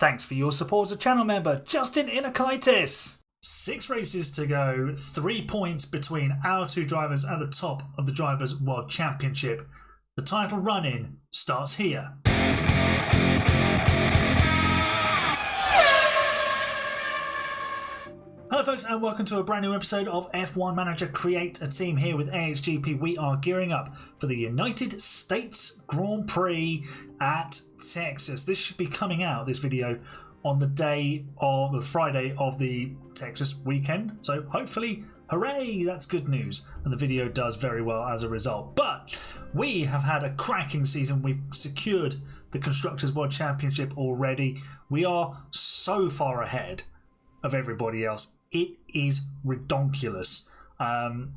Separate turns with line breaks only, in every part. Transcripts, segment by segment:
Thanks for your support as a channel member, Justin Inakaitis. 6 races to go, 3 points between our 2 drivers at the top of the Drivers' World Championship. The title run-in starts here. Hello folks and welcome to a brand new episode of F1 Manager Create a Team here with AHGP. We are gearing up for the United States Grand Prix at Texas. This should be coming out, this video, on the day of the Friday of the Texas weekend. So hopefully, hooray, that's good news. And the video does very well as a result. But we have had a cracking season. We've secured the Constructors' World Championship already. We are so far ahead of everybody else. It is redonkulous.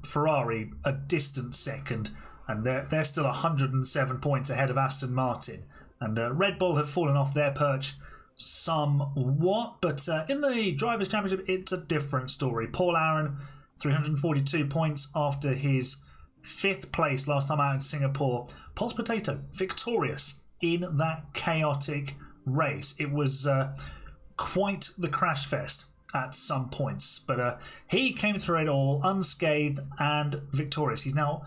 Ferrari a distant second, and they're still 107 points ahead of Aston Martin. And Red Bull have fallen off their perch somewhat, but in the Drivers' Championship, it's a different story. Paul Aaron, 342 points after his 5th place last time out in Singapore. Pulse Potato, victorious in that chaotic race. It was quite the crash fest at some points, but he came through it all unscathed and victorious. He's now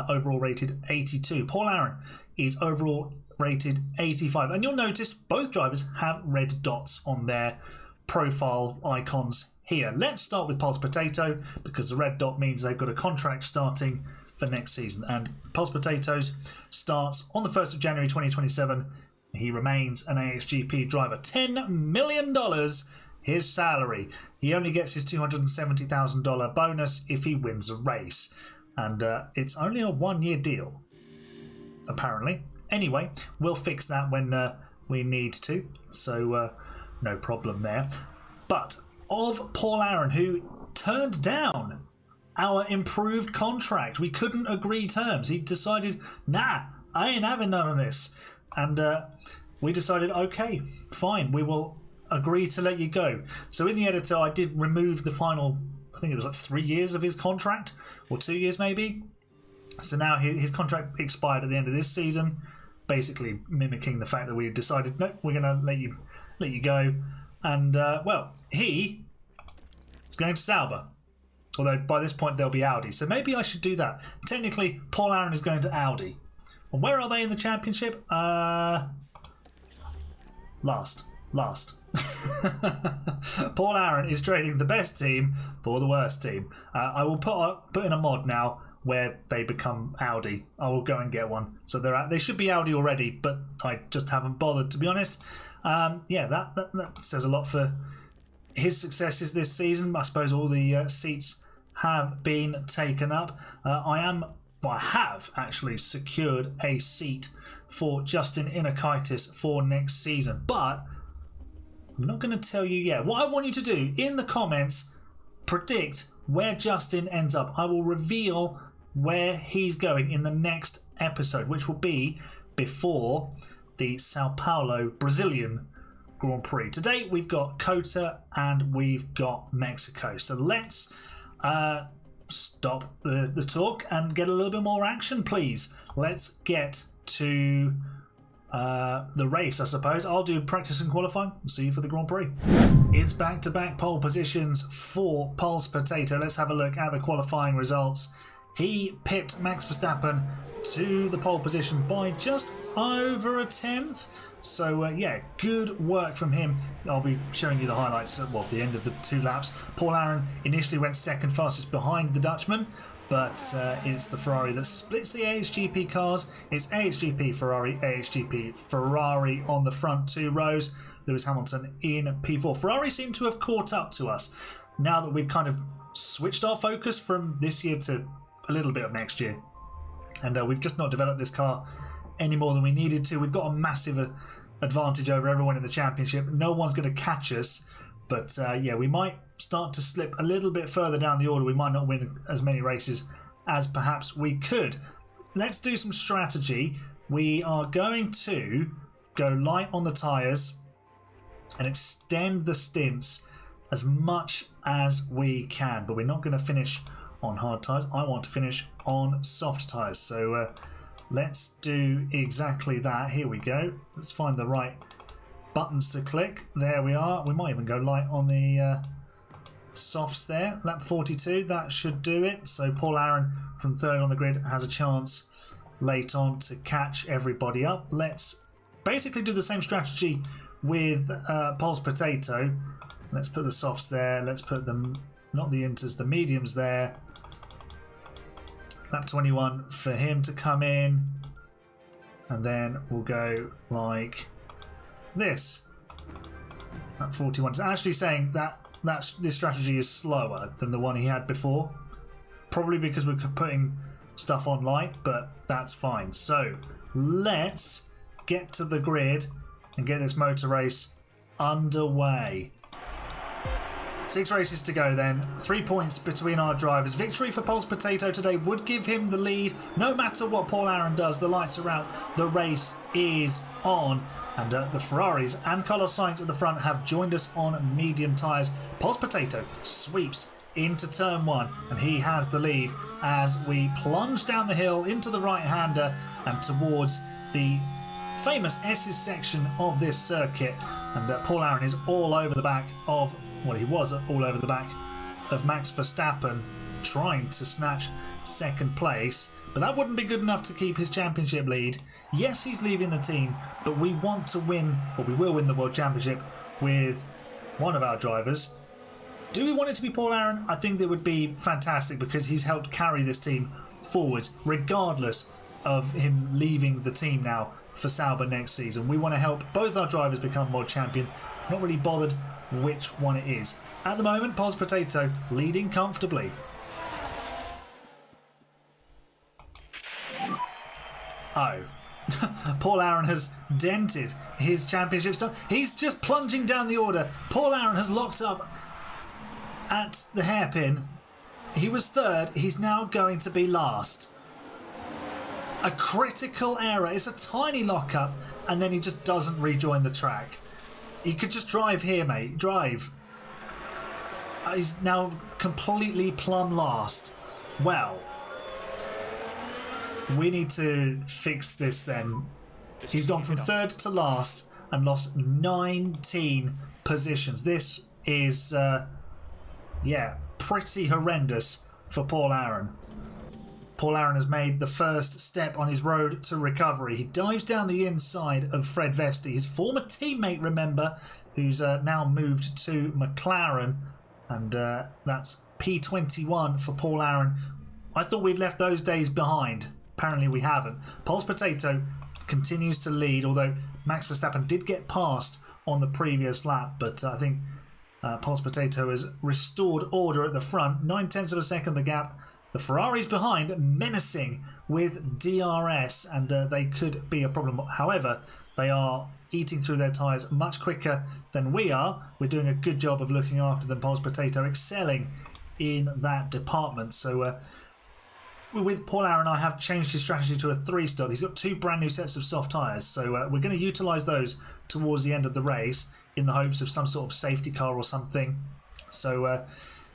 overall rated 82. Paul Aaron is overall rated 85, and you'll notice both drivers have red dots on their profile icons here. Let's start with Pulse Potato, because the red dot means they've got a contract starting for next season, and Pulse Potatoes starts on the 1st of January 2027. He remains an AHGP driver. $10 million his salary. He only gets his $270,000 bonus if he wins a race, and it's only a 1-year deal, apparently. Anyway, we'll fix that when we need to, so no problem there. But of Paul Aaron, who turned down our improved contract, we couldn't agree terms. He decided, nah, I ain't having none of this, and we decided, okay, fine, we will agree to let you go. So in the editor, I did remove the final, I think it was like 3 years of his contract, or 2 years maybe. So now his contract expired at the end of this season, basically mimicking the fact that we decided, no, we're going to let you go. And well, he is going to Sauber, although by this point they'll be Audi. So maybe I should do that. Technically, Paul Aaron is going to Audi. And where are they in the championship? Last. Paul Aaron is trading the best team for the worst team. I will put in a mod now where they become Audi. I will go and get one. So they should be Audi already, but I just haven't bothered, to be honest. Yeah, that says a lot for his successes this season. I suppose all the seats have been taken up. I have actually secured a seat for Justin Inakaitis for next season, but I'm not going to tell you yet. What I want you to do in the comments, predict where Justin ends up. I will reveal where he's going in the next episode, which will be before the Sao Paulo Brazilian Grand Prix. Today we've got COTA and we've got Mexico. So let's stop the talk and get a little bit more action, please. Let's get to the race, I suppose. I'll do practice and qualifying. See you for the Grand Prix. It's back-to-back pole positions for Pulse Potato. Let's have a look at the qualifying results. He pipped Max Verstappen to the pole position by just over a 10th. So yeah, good work from him. I'll be showing you the highlights at the end of the 2 laps. Paul Aaron initially went second fastest behind the Dutchman, but it's the Ferrari that splits the AHGP cars. It's AHGP Ferrari, AHGP Ferrari on the front 2 rows. Lewis Hamilton in P4. Ferrari seem to have caught up to us now that we've kind of switched our focus from this year to a little bit of next year. And we've just not developed this car any more than we needed to. We've got a massive advantage over everyone in the championship. No one's going to catch us, but yeah, we might start to slip a little bit further down the order. We might not win as many races as perhaps we could. Let's do some strategy. We are going to go light on the tyres and extend the stints as much as we can, but we're not going to finish on hard tyres. I want to finish on soft tyres, so let's do exactly that. Here we go. Let's find the right buttons to click. There we are. We might even go light on the softs there. Lap 42, that should do it. So Paul Aaron from third on the grid has a chance late on to catch everybody up. Let's basically do the same strategy with Pulse Potato. Let's put the softs there. Let's put them, not the inters, the mediums there. Lap 21 for him to come in. And then we'll go like this. Lap 41. It's actually saying that this strategy is slower than the one he had before. Probably because we're putting stuff on light, but that's fine. So let's get to the grid and get this motor race underway. 6 races to go then. 3 points between our drivers. Victory for Pulse Potato today would give him the lead. No matter what Paul Aaron does, the lights are out. The race is on. And the Ferraris and Carlos Sainz at the front have joined us on medium tyres. Pulse Potato sweeps into turn 1 and he has the lead as we plunge down the hill into the right-hander and towards the famous S's section of this circuit. And Paul Aaron is all over the back of, well, he was all over the back of Max Verstappen, trying to snatch second place, but that wouldn't be good enough to keep his championship lead. Yes, he's leaving the team, but we want to win, or we will win the World Championship with one of our drivers. Do we want it to be Paul Aaron? I think that would be fantastic because he's helped carry this team forward, regardless of him leaving the team now for Sauber next season. We want to help both our drivers become world champion. Not really bothered which one it is. At the moment, Pulse Potato leading comfortably. Oh. Paul Aaron has dented his championship stuff. He's just plunging down the order. Paul Aaron has locked up at the hairpin. He was third. He's now going to be last. A critical error. It's a tiny lockup, and then he just doesn't rejoin the track. He could just drive here, mate. Drive. He's now completely plumb last. Well, we need to fix this then. He's gone from third to last and lost 19 positions. This is, pretty horrendous for Paul Aaron. Paul Aaron has made the first step on his road to recovery. He dives down the inside of Fred Vesti, his former teammate, remember, who's now moved to McLaren. And that's P21 for Paul Aaron. I thought we'd left those days behind. Apparently we haven't. Pulse Potato continues to lead, although Max Verstappen did get past on the previous lap. But I think Pulse Potato has restored order at the front. 9/10 of a second the gap. The Ferrari's behind, menacing with DRS, and they could be a problem. However, they are eating through their tyres much quicker than we are. We're doing a good job of looking after them. Pulse Potato excelling in that department. So with Paul Aaron, I have changed his strategy to a 3-stop. He's got 2 brand new sets of soft tyres, so we're going to utilise those towards the end of the race in the hopes of some sort of safety car or something. So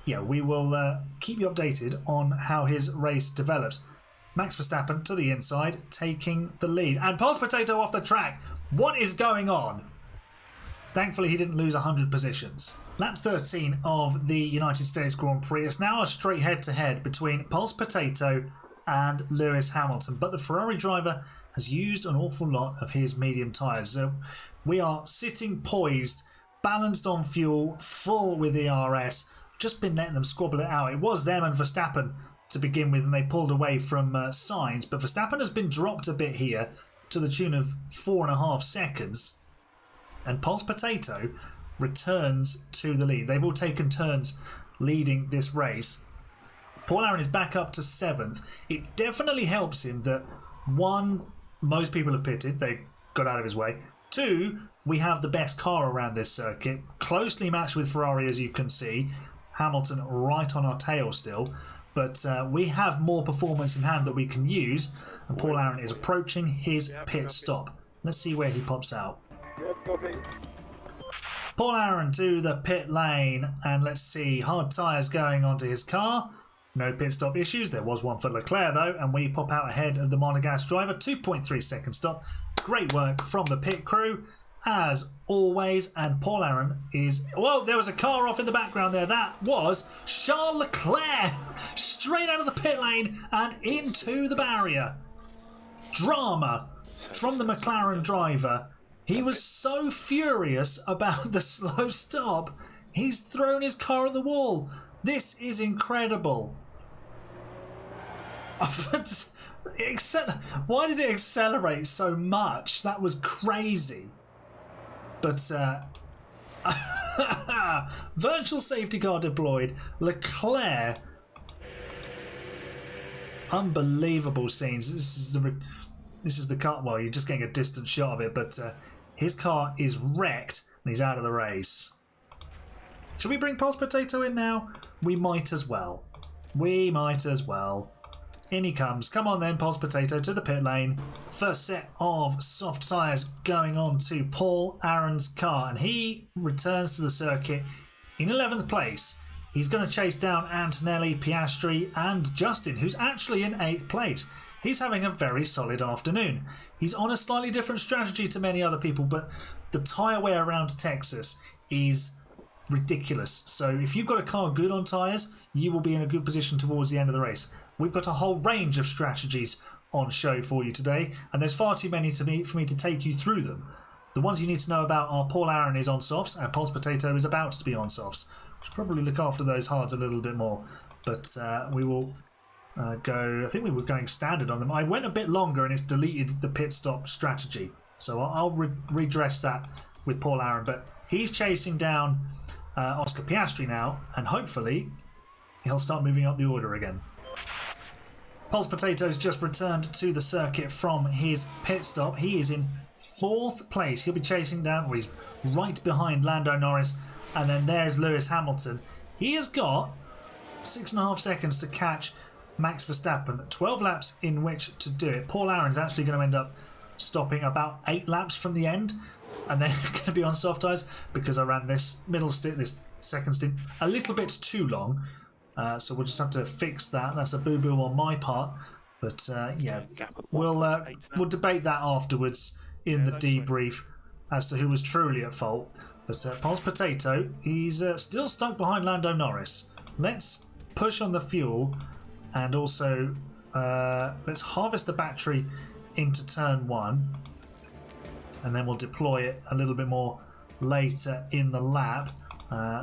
we will keep you updated on how his race develops. Max Verstappen to the inside, taking the lead. And Pulse Potato off the track. What is going on? Thankfully, he didn't lose 100 positions. Lap 13 of the United States Grand Prix. It's now a straight head-to-head between Pulse Potato and Lewis Hamilton. But the Ferrari driver has used an awful lot of his medium tyres. So we are sitting poised, balanced on fuel, full with ERS. Just been letting them squabble it out. It was them and Verstappen to begin with, and they pulled away from Sainz. But Verstappen has been dropped a bit here to the tune of 4.5 seconds. And Pulse Potato returns to the lead. They've all taken turns leading this race. Paul Aaron is back up to 7th. It definitely helps him that, 1, most people have pitted. They got out of his way. 2, we have the best car around this circuit. Closely matched with Ferrari, as you can see. Hamilton right on our tail still. But we have more performance in hand that we can use. And Paul Aaron is approaching his pit stop. Let's see where he pops out. Paul Aaron to the pit lane, and let's see, hard tyres going onto his car. No pit stop issues. There was one for Leclerc though, and we pop out ahead of the Monegasque driver. 2.3 second stop. Great work from the pit crew, as always, and Paul Aaron is... Whoa, there was a car off in the background there. That was Charles Leclerc, straight out of the pit lane and into the barrier. Drama from the McLaren driver. He was so furious about the slow stop, he's thrown his car at the wall. This is incredible. Why did it accelerate so much? That was crazy. But virtual safety car deployed. Leclerc. Unbelievable scenes. This is the car. Well, you're just getting a distant shot of it, but his car is wrecked and he's out of the race. Should we bring Pulse Potato in now? We might as well. We might as well. In he comes. Come on then, Pulse Potato, to the pit lane. First set of soft tyres going on to Paul Aaron's car, and he returns to the circuit in 11th place. He's going to chase down Antonelli, Piastri and Justin, who's actually in 8th place. He's having a very solid afternoon. He's on a slightly different strategy to many other people, but the tyre wear around Texas is ridiculous. So if you've got a car good on tyres, you will be in a good position towards the end of the race. We've got a whole range of strategies on show for you today, and there's far too many for me to take you through them. The ones you need to know about are Paul Aaron is on softs and Pulse Potato is about to be on softs. We should probably look after those hards a little bit more, but we will go... I think we were going standard on them. I went a bit longer and it's deleted the pit stop strategy, so I'll redress that with Paul Aaron, but he's chasing down Oscar Piastri now, and hopefully he'll start moving up the order again. Pulse Potato's just returned to the circuit from his pit stop. He is in 4th place. He'll be chasing down, well, he's right behind Lando Norris, and then there's Lewis Hamilton. He has got 6.5 seconds to catch Max Verstappen. 12 laps in which to do it. Paul Aaron's actually going to end up stopping about 8 laps from the end, and then going to be on soft tyres because I ran this middle stint, this second stint, a little bit too long. So we'll just have to fix that. That's a boo-boo on my part, but yeah, we'll debate that afterwards in the debrief as to who was truly at fault. But Pulse Potato, he's still stuck behind Lando Norris. Let's push on the fuel, and also let's harvest the battery into turn 1, and then we'll deploy it a little bit more later in the lap.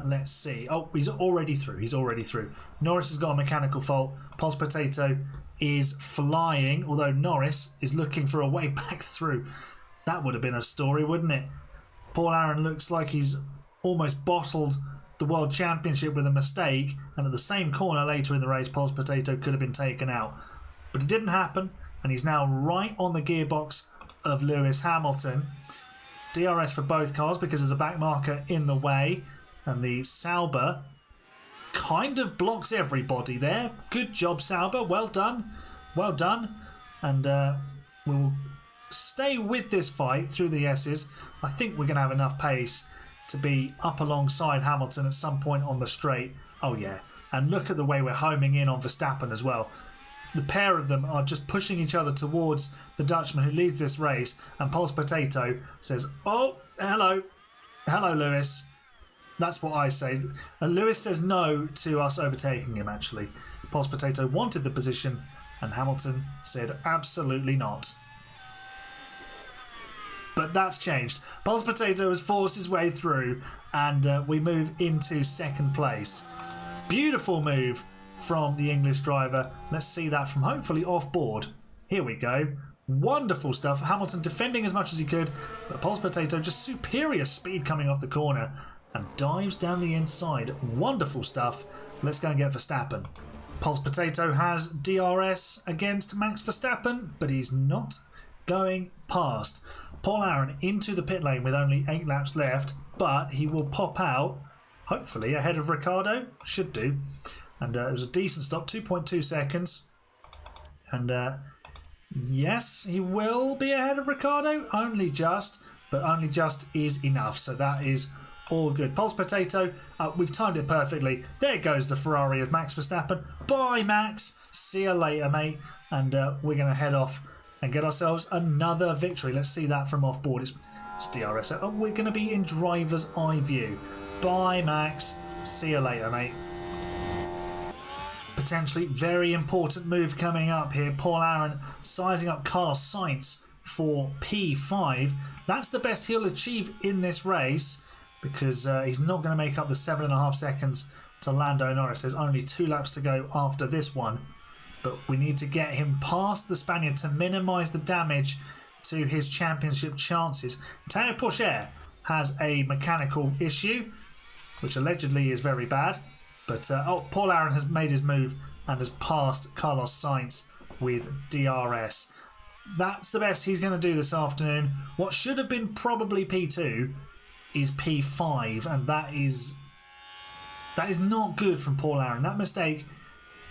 Let's see. Oh, he's already through. He's already through. Norris has got a mechanical fault. Pulse Potato is flying, although Norris is looking for a way back through. That would have been a story, wouldn't it? Paul Aaron looks like he's almost bottled the World Championship with a mistake, and at the same corner later in the race, Pulse Potato could have been taken out. But it didn't happen, and he's now right on the gearbox of Lewis Hamilton. DRS for both cars because there's a back marker in the way. And the Sauber kind of blocks everybody there. Good job, Sauber. Well done. Well done. And we'll stay with this fight through the S's. I think we're going to have enough pace to be up alongside Hamilton at some point on the straight. Oh, yeah. And look at the way we're homing in on Verstappen as well. The pair of them are just pushing each other towards the Dutchman who leads this race. And Pulse Potato says, oh, hello. Hello, Lewis. That's what I say. And Lewis says no to us overtaking him, actually. Pulse Potato wanted the position, and Hamilton said absolutely not. But that's changed. Pulse Potato has forced his way through, and we move into 2nd place. Beautiful move from the English driver. Let's see that from hopefully off board. Here we go. Wonderful stuff. Hamilton defending as much as he could, but Pulse Potato just superior speed coming off the corner and dives down the inside. Wonderful stuff. Let's go and get Verstappen. Pulse Potato has DRS against Max Verstappen, but he's not going past. Paul Aaron into the pit lane with only 8 laps left, but he will pop out, hopefully ahead of Ricciardo. Should do. And it was a decent stop, 2.2 seconds. And yes, he will be ahead of Ricciardo, only just, but only just is enough. So that is all good. Pulse Potato, we've timed it perfectly. There goes the Ferrari of Max Verstappen. Bye, Max. See you later, mate. And we're going to head off and get ourselves another victory. Let's see that from off board. It's DRS. Oh, we're going to be in driver's eye view. Bye, Max. See you later, mate. Potentially very important move coming up here. Paul Aaron sizing up Carlos Sainz for P5. That's the best he'll achieve in this race because he's not going to make up the 7.5 seconds to Lando Norris. There's only 2 laps to go after this one, but we need to get him past the Spaniard to minimise the damage to his championship chances. Théo Pourchaire has a mechanical issue, which allegedly is very bad. But Paul Aaron has made his move and has passed Carlos Sainz with DRS. That's the best he's going to do this afternoon. What should have been probably P2 is P5, and that is not good from Paul Aaron. That mistake,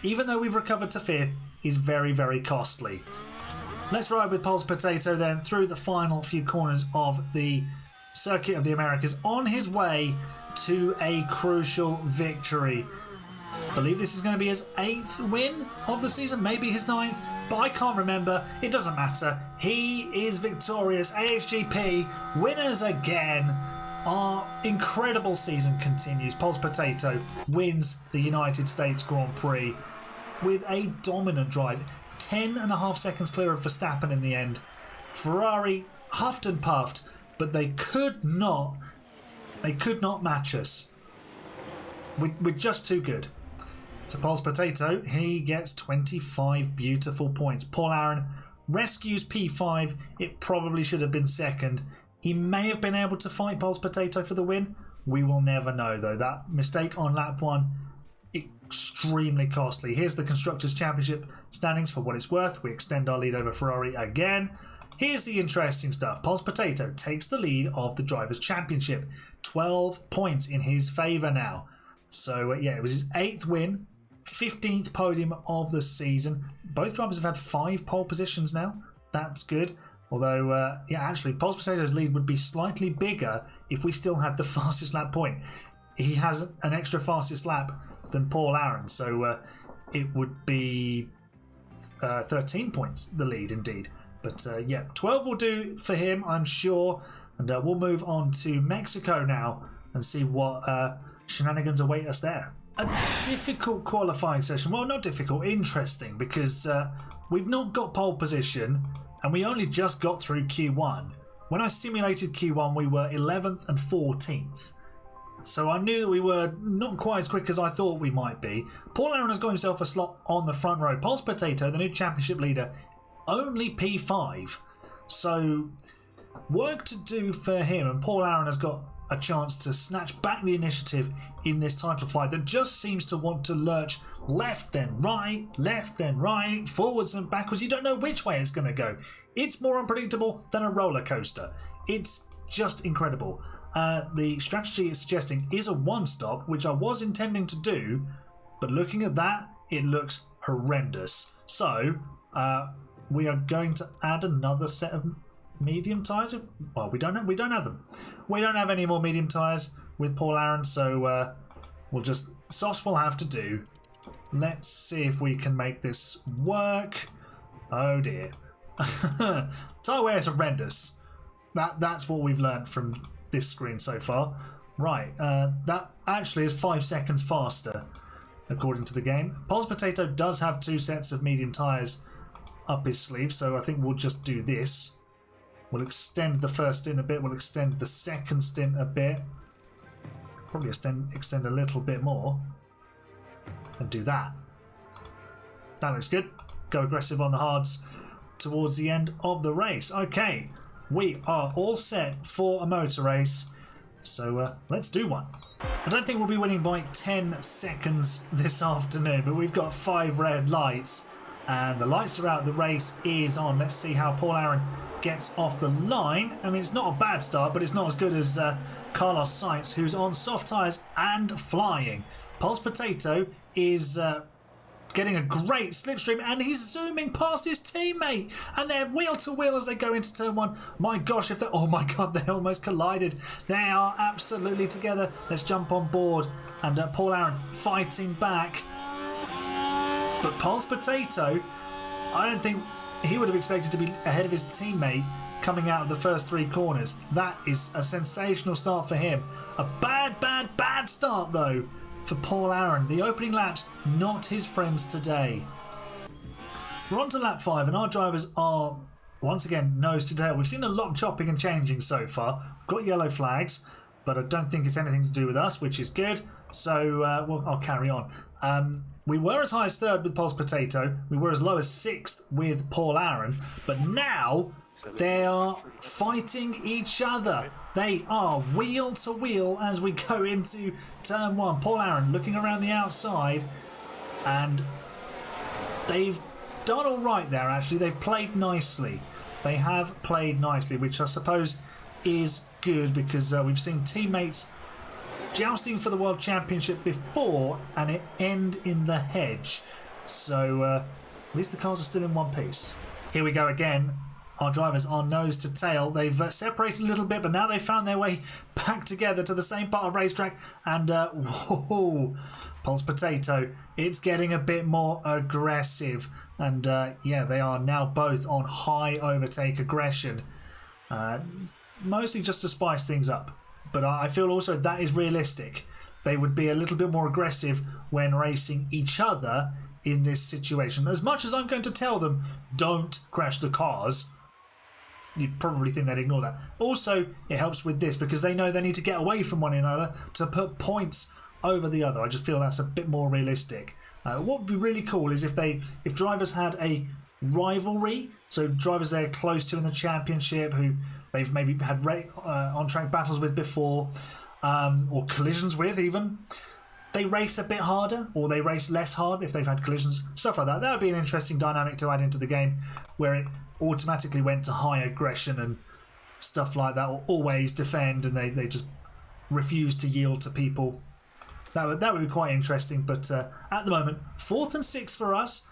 even though we've recovered to 5th, is very, very costly. Let's ride with Paul's Potato then through the final few corners of the Circuit of the Americas on his way to a crucial victory. I believe this is going to be his 8th win of the season, maybe his 9th, but I can't remember. It doesn't matter. He is victorious. AHGP winners again. Our incredible season continues. Paul's Potato wins the United States Grand Prix with a dominant drive. 10.5 seconds clear of Verstappen in the end. Ferrari huffed and puffed, but they could not match us. We're just too good. So Paul's Potato, he gets 25 beautiful points. Paul Aaron rescues P5. It probably should have been 2nd. He may have been able to fight Paul's Potato for the win. We will never know though. That mistake on lap 1, extremely costly. Here's the Constructors' Championship standings for what it's worth. We extend our lead over Ferrari again. Here's the interesting stuff. Paul's Potato takes the lead of the Drivers' Championship. 12 points in his favour now. So, yeah, it was his 8th win, 15th podium of the season. Both drivers have had 5 pole positions now. That's good. Although, yeah, actually, Paul's Potato's lead would be slightly bigger if we still had the fastest lap point. He has an extra fastest lap than Paul Aaron. So, it would be 13 points, the lead, indeed. But yeah, 12 will do for him, I'm sure. And we'll move on to Mexico now and see what shenanigans await us there. A difficult qualifying session. Well, not difficult, interesting, because we've not got pole position and we only just got through Q1. When I simulated Q1, we were 11th and 14th. So I knew that we were not quite as quick as I thought we might be. Paul Aaron has got himself a slot on the front row. Paul's Potato, the new championship leader, only P5. So work to do for him, and Paul Aaron has got a chance to snatch back the initiative in this title fight that just seems to want to lurch left then right, forwards and backwards. You don't know which way it's going to go. It's more unpredictable than a roller coaster. It's just incredible. The strategy it's suggesting is a one-stop, which I was intending to do, but looking at that, it looks horrendous. So we are going to add another set of medium tyres. Well, we don't have them. We don't have any more medium tyres with Paul Aaron, so we'll just softs will have to do. Let's see if we can make this work. Oh dear. Tyre wear is horrendous. That's what we've learned from this screen so far. Right, that actually is 5 seconds faster according to the game. Paul's Potato does have 2 sets of medium tyres up his sleeve, so I think we'll just do this. We'll extend the first stint a bit, we'll extend the second stint a bit. Probably extend a little bit more. And do that. That looks good. Go aggressive on the hards towards the end of the race. Okay, we are all set for a motor race. So let's do one. I don't think we'll be winning by 10 seconds this afternoon, but we've got 5 red lights. And the lights are out, the race is on. Let's see how Paul Aaron gets off the line. I mean, it's not a bad start, but it's not as good as Carlos Sainz, who's on soft tyres and flying. Paul's Potato is getting a great slipstream, and he's zooming past his teammate, and they're wheel to wheel as they go into turn 1. My gosh, if they're, oh my god, they almost collided. They are absolutely together. Let's jump on board, and Paul Aaron fighting back. But Paul's Potato, I don't think he would have expected to be ahead of his teammate coming out of the first 3 corners. That is a sensational start for him. A bad start though for Paul Aaron. The opening laps, not his friends today. We're on to lap 5 and our drivers are once again nose to tail. We've seen a lot of chopping and changing so far. We've got yellow flags, but I don't think it's anything to do with us, which is good. So well, I'll carry on. We were as high as 3rd with Pulse Potato. We were as low as 6th with Paul Aaron. But now they are fighting each other. They are wheel to wheel as we go into turn 1. Paul Aaron looking around the outside, and they've done all right there, actually. They've played nicely. They have played nicely, which I suppose is good, because we've seen teammates jousting for the World Championship before and it end in the hedge. So at least the cars are still in one piece. Here we go again. Our drivers are nose to tail. They've separated a little bit, but now they've found their way back together to the same part of racetrack. And whoa, Pulse Potato, it's getting a bit more aggressive. And yeah, they are now both on high overtake aggression. Mostly just to spice things up. But I feel also that is realistic. They would be a little bit more aggressive when racing each other in this situation. As much as I'm going to tell them, don't crash the cars, you'd probably think they'd ignore that. Also, it helps with this because they know they need to get away from one another to put points over the other. I just feel that's a bit more realistic. What would be really cool is if drivers had a rivalry, so drivers they're close to in the championship who they've maybe had on-track battles with before, or collisions with even. They race a bit harder, or they race less hard if they've had collisions, stuff like that. That would be an interesting dynamic to add into the game, where it automatically went to high aggression and stuff like that, or always defend, and they just refuse to yield to people. That would be quite interesting, but at the moment, 4th and 6th for us.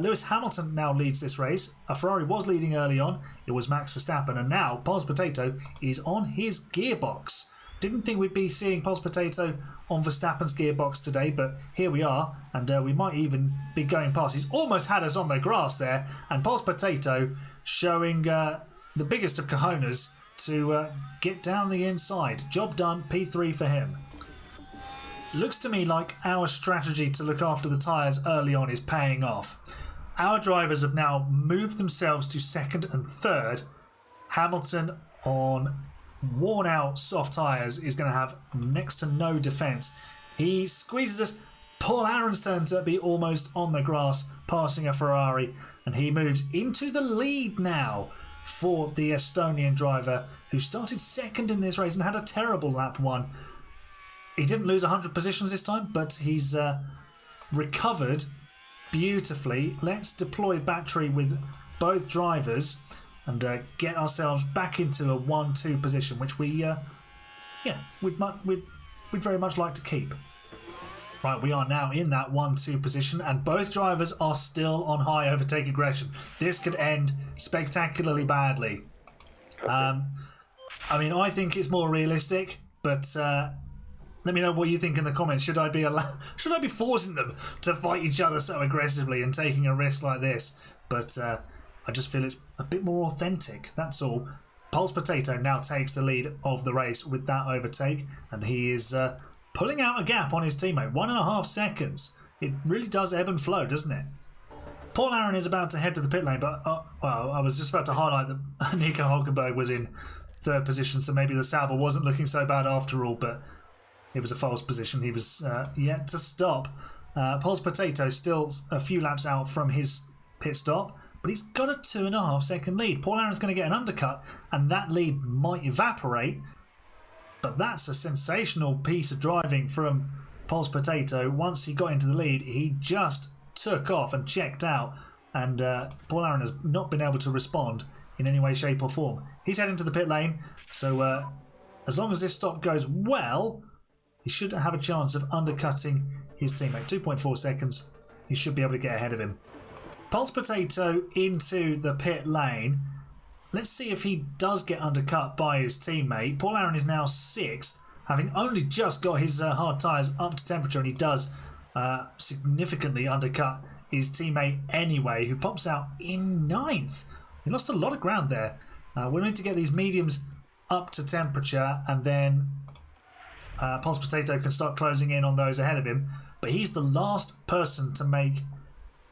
Lewis Hamilton now leads this race. A Ferrari was leading early on. It was Max Verstappen, and now Pulse Potato is on his gearbox. Didn't think we'd be seeing Pulse Potato on Verstappen's gearbox today, but here we are, and we might even be going past. He's almost had us on the grass there, and Pulse Potato showing the biggest of cojones to get down the inside. Job done, P3 for him. Looks to me like our strategy to look after the tyres early on is paying off. Our drivers have now moved themselves to 2nd and 3rd. Hamilton on worn out soft tyres is going to have next to no defence. He squeezes us. Paul Aaron's turn to be almost on the grass, passing a Ferrari, and he moves into the lead now for the Estonian driver who started 2nd in this race and had a terrible lap 1. He didn't lose 100 positions this time, but he's recovered beautifully. Let's deploy battery with both drivers and get ourselves back into a 1-2 position, which we'd very much like to keep. Right, we are now in that 1-2 position, and both drivers are still on high overtake aggression. This could end spectacularly badly. I mean, I think it's more realistic, but let me know what you think in the comments. Should I be forcing them to fight each other so aggressively and taking a risk like this? But I just feel it's a bit more authentic, that's all. Pulse Potato now takes the lead of the race with that overtake, and he is pulling out a gap on his teammate. 1.5 seconds. It really does ebb and flow, doesn't it? Paul Aaron is about to head to the pit lane, but well, I was just about to highlight that Nico Hulkenberg was in 3rd position, so maybe the Sauber wasn't looking so bad after all, but it was a false position. He was yet to stop. Pulse Potato still a few laps out from his pit stop, but he's got a 2.5 second lead. Paul Aaron's going to get an undercut, and that lead might evaporate, but that's a sensational piece of driving from Pulse Potato. Once he got into the lead, he just took off and checked out, and Paul Aaron has not been able to respond in any way, shape or form. He's heading to the pit lane, so as long as this stop goes well, he should have a chance of undercutting his teammate. 2.4 seconds. He should be able to get ahead of him. Pulse Potato into the pit lane. Let's see if he does get undercut by his teammate. Paul Aaron is now 6th, having only just got his hard tyres up to temperature, and he does significantly undercut his teammate anyway, who pops out in 9th. He lost a lot of ground there. We need to get these mediums up to temperature, and then Pulse Potato can start closing in on those ahead of him. But he's the last person to make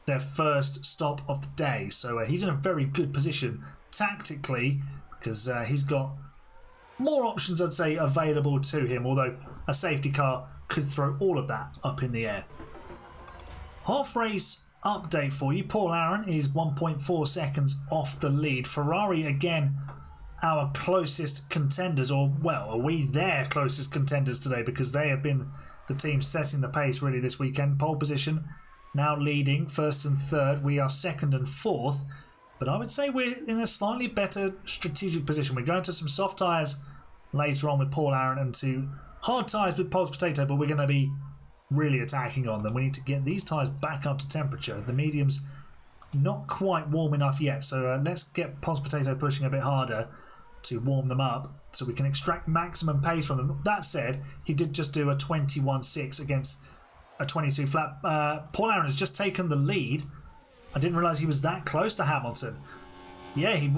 their first stop of the day, so he's in a very good position tactically, because he's got more options, I'd say, available to him, although a safety car could throw all of that up in the air. Half race update for you. Paul Aaron is 1.4 seconds off the lead. Ferrari, again, our closest contenders, or, well, are we their closest contenders today, because they have been the team setting the pace really this weekend. Pole position now leading first and third. We are second and fourth, but I would say we're in a slightly better strategic position. We're going to some soft tyres later on with Paul Aaron and to hard tyres with Pulse Potato, but we're going to be really attacking on them. We need to get these tyres back up to temperature. The medium's not quite warm enough yet, so let's get Pulse Potato pushing a bit harder to warm them up so we can extract maximum pace from them. That said, he did just do a 21.6 against a 22 flat. Paul Aaron has just taken the lead. I didn't realise he was that close to Hamilton. Yeah, he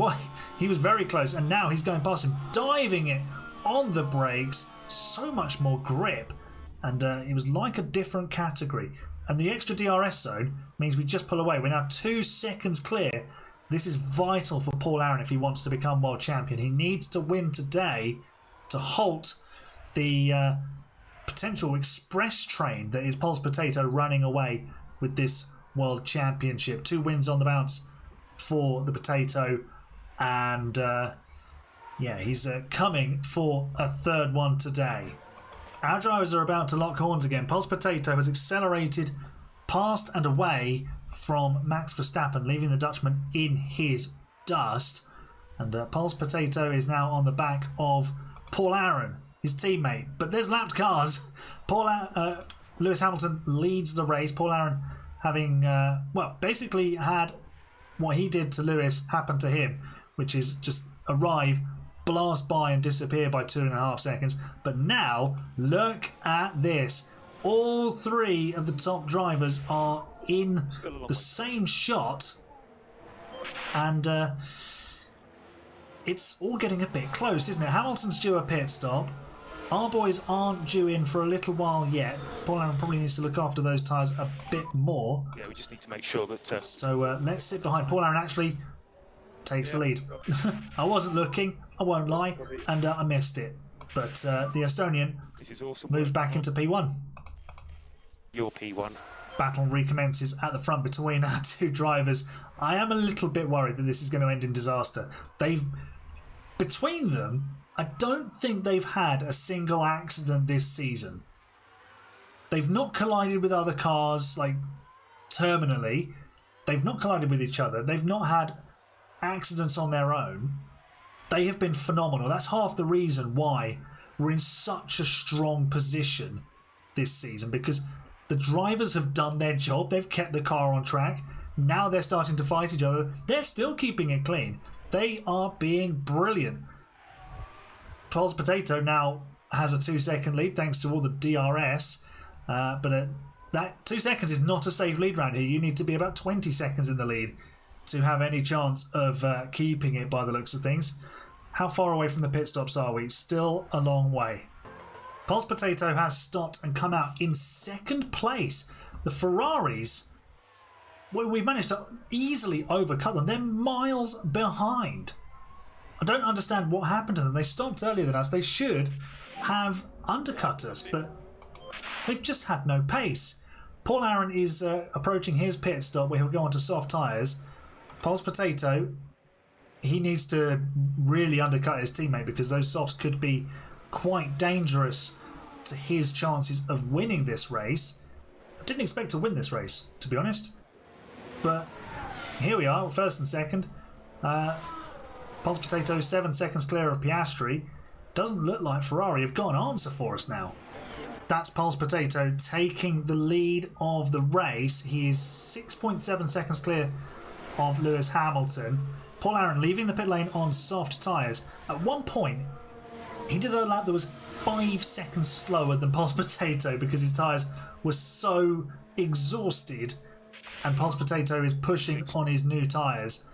was very close, and now he's going past him, diving it on the brakes. So much more grip, and it was like a different category. And the extra DRS zone means we just pull away. We're now 2 seconds clear. This is vital for Paul Aaron if he wants to become world champion. He needs to win today to halt the potential express train that is Pulse Potato running away with this world championship. 2 wins on the bounce for the Potato, and yeah, he's coming for a third one today. Our drivers are about to lock horns again. Pulse Potato has accelerated past and away from Max Verstappen, leaving the Dutchman in his dust. And Pulse Potato is now on the back of Paul Aaron, his teammate. But there's lapped cars. Lewis Hamilton leads the race. Paul Aaron having, well, basically had what he did to Lewis happen to him, which is just arrive, blast by and disappear by 2.5 seconds. But now, look at this. All 3 of the top drivers are in the same shot, and it's all getting a bit close, isn't it? Hamilton's due a pit stop. Our boys aren't due in for a little while yet. Paul Aaron probably needs to look after those tyres a bit more.
Yeah, we just need to make sure that...
So let's sit behind. Paul Aaron actually takes the lead. I wasn't looking, I won't lie, and I missed it. But the Estonian moves back into P1.
Your P1.
Battle recommences at the front between our 2 drivers. I am a little bit worried that this is going to end in disaster. Between them, I don't think they've had a single accident this season. They've not collided with other cars, like, terminally. They've not collided with each other. They've not had accidents on their own. They have been phenomenal. That's half the reason why we're in such a strong position this season, because the drivers have done their job. They've kept the car on track. Now they're starting to fight each other. They're still keeping it clean. They are being brilliant. Pulse Potato now has a 2-second lead thanks to all the DRS. But that 2 seconds is not a safe lead round here. You need to be about 20 seconds in the lead to have any chance of keeping it by the looks of things. How far away from the pit stops are we? Still a long way. Pulse Potato has stopped and come out in 2nd place. The Ferraris, well, we've managed to easily overcut them. They're miles behind. I don't understand what happened to them. They stopped earlier than us. They should have undercut us, but they've just had no pace. Paul Aaron is approaching his pit stop where he'll go onto soft tyres. Pulse Potato, he needs to really undercut his teammate because those softs could be quite dangerous to his chances of winning this race. I didn't expect to win this race, to be honest. But here we are, 1st and 2nd. Pulse Potato 7 seconds clear of Piastri. Doesn't look like Ferrari have got an answer for us now. That's Pulse Potato taking the lead of the race. He is 6.7 seconds clear of Lewis Hamilton. Paul Aaron leaving the pit lane on soft tyres. At one point, he did a lap that was 5 seconds slower than Pulse Potato because his tyres were so exhausted, and Pulse Potato is pushing on his new tyres.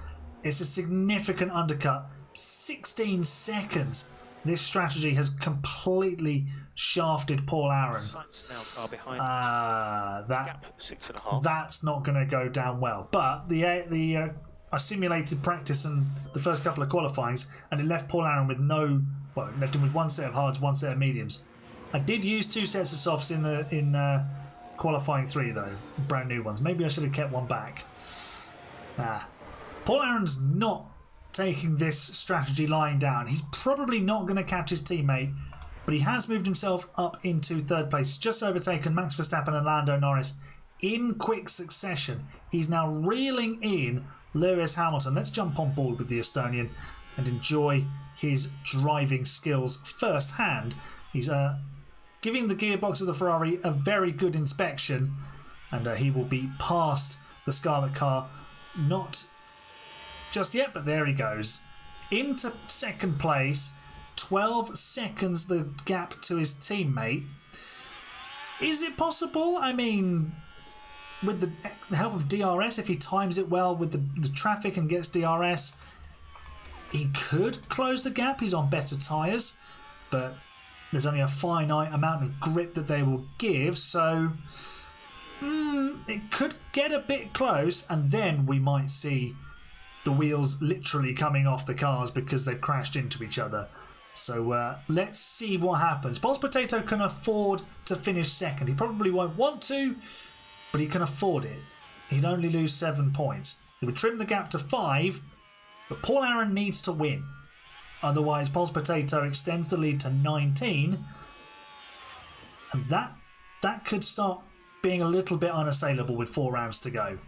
It's a significant undercut 16 seconds. This strategy has completely shafted Paul Aaron.
Now car behind.
That
6.5.
that's not going to go down well. But I simulated practice and the first couple of qualifyings, and it left Paul Aaron with it left him with one set of hards, one set of mediums. I did use 2 sets of softs in qualifying 3 though, brand new ones. Maybe I should have kept one back. Paul Aaron's not taking this strategy lying down. He's probably not going to catch his teammate, but he has moved himself up into 3rd place. He's just overtaken Max Verstappen and Lando Norris in quick succession. He's now reeling in Lewis Hamilton. Let's jump on board with the Estonian and enjoy his driving skills firsthand. He's giving the gearbox of the Ferrari a very good inspection, and he will be past the Scarlet car. Not just yet, but there he goes. Into 2nd place, 12 seconds the gap to his teammate. Is it possible? I mean, with the help of DRS, if he times it well with the traffic and gets DRS, he could close the gap. He's on better tyres, but there's only a finite amount of grip that they will give, so it could get a bit close, and then we might see the wheels literally coming off the cars because they've crashed into each other. So let's see what happens. Pulse Potato can afford to finish 2nd. He probably won't want to, but he can afford it. He'd only lose 7 points. He would trim the gap to 5, but Paul Aaron needs to win. Otherwise, Pulse Potato extends the lead to 19, and that could start being a little bit unassailable with 4 rounds to go.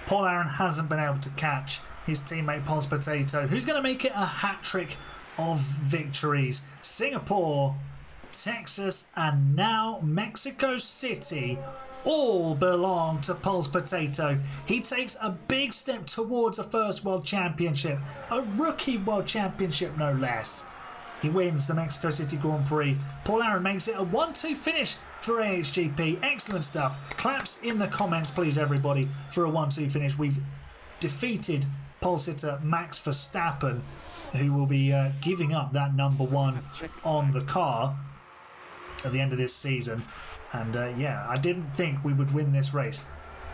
Paul Aaron hasn't been able to catch his teammate Pulse Potato, who's going to make it a hat-trick of victories. Singapore, Texas, and now Mexico City all belong to Pulse Potato. He takes a big step towards a first World Championship, a rookie World Championship no less. He wins the Mexico City Grand Prix. Paul Aaron makes it a 1-2 finish for AHGP. Excellent stuff. Claps in the comments, please, everybody, for a 1-2 finish. We've defeated pole sitter Max Verstappen, who will be giving up that number 1 on the car at the end of this season. And yeah, I didn't think we would win this race.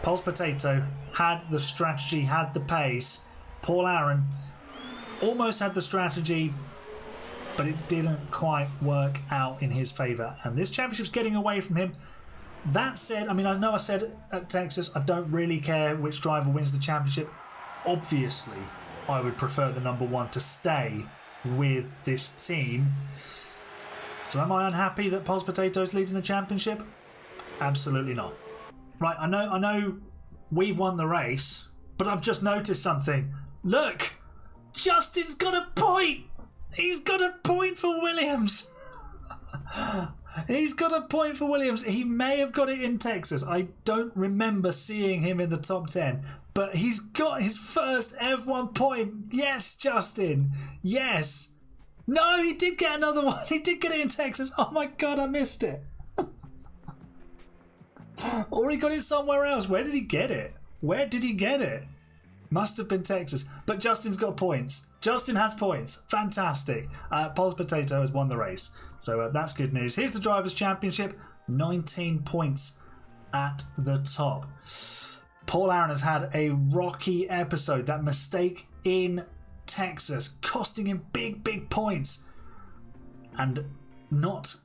Pulse Potato had the strategy, had the pace. Paul Aaron almost had the strategy, but it didn't quite work out in his favour. And this championship's getting away from him. That said, I mean, I know I said at Texas, I don't really care which driver wins the championship. Obviously, I would prefer the number 1 to stay with this team. So am I unhappy that Pulse Potato is leading the championship? Absolutely not. Right, I know we've won the race, but I've just noticed something. Look! Justin's got a point! He's got a point for Williams! He's got a point for Williams. He may have got it in Texas. I don't remember seeing him in the top 10. But he's got his first F1 point. Yes, Justin. Yes. No, he did get another one. He did get it in Texas. Oh my God, I missed it. Or he got it somewhere else. Where did he get it? Where did he get it? Must have been Texas. But Justin's got points. Justin has points. Fantastic. Pulse Potato has won the race. So that's good news. Here's the Drivers' Championship. 19 points at the top. Paul Aaron has had a rocky episode. That mistake in Texas costing him big points. And not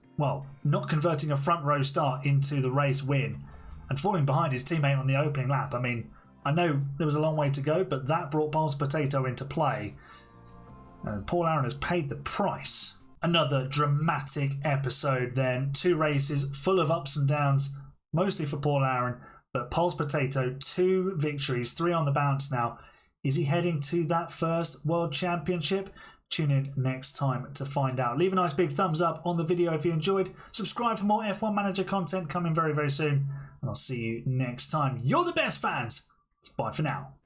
converting a front row start into the race win. And falling behind his teammate on the opening lap. I mean, I know there was a long way to go, but that brought Pulse Potato into play. And Paul Aaron has paid the price. Another dramatic episode then. 2 races full of ups and downs, mostly for Paul Aaron. But Pulse Potato, 2 victories, 3 on the bounce now. Is he heading to that first World Championship? Tune in next time to find out. Leave a nice big thumbs up on the video if you enjoyed. Subscribe for more F1 Manager content coming very soon. And I'll see you next time. You're the best, fans. Bye for now.